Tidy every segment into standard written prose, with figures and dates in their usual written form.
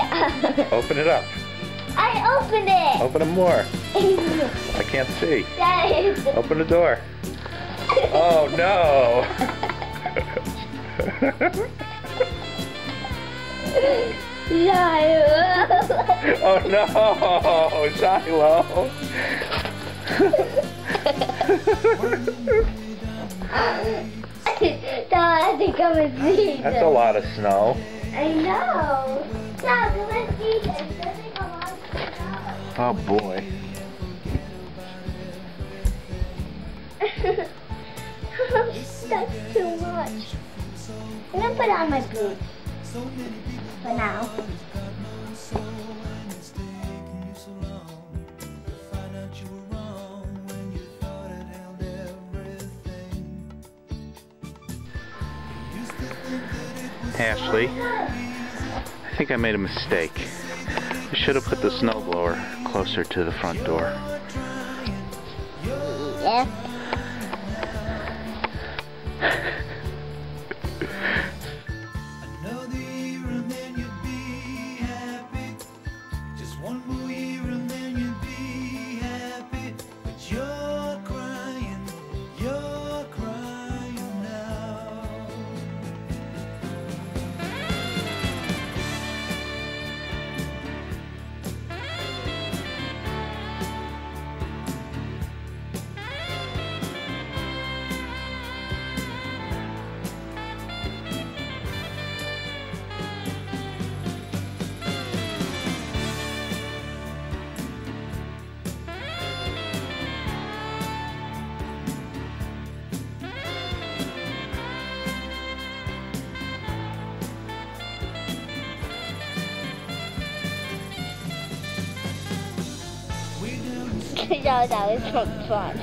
Yeah. Open it up. I opened it. Open it more. I can't see. That is. Open the door. Oh no. Shiloh. Oh no, Shiloh. Don't have to come and see. That's a lot of snow. I know. Now, let's see this. Does it come on? Oh boy. That's too much. I'm gonna put on my boots for now. Ashley, I think I made a mistake. I should have put the snowblower closer to the front door. Yeah. Another year and then you'd be happy. Just one more year and then you'd be happy. But you're crying now. Yeah, that was some fun.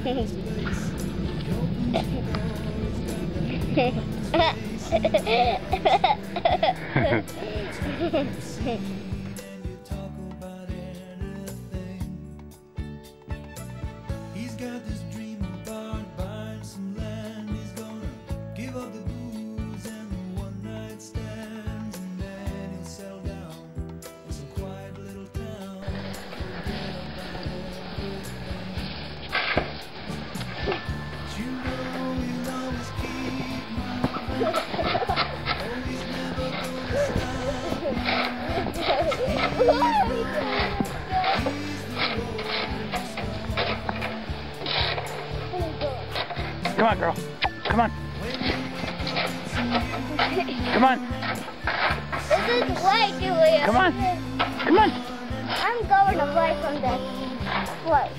He's got this dream about buying some land. He's gonna give up the booze and the one-night stands, and then he'll settle down in some quiet little town. But you know he'll always keep moving. Oh, he's never gonna stop. Come on, girl. Come on. Come on. This is way too weird. Come on. Come on. I'm going away from this place.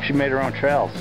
She made her own trails.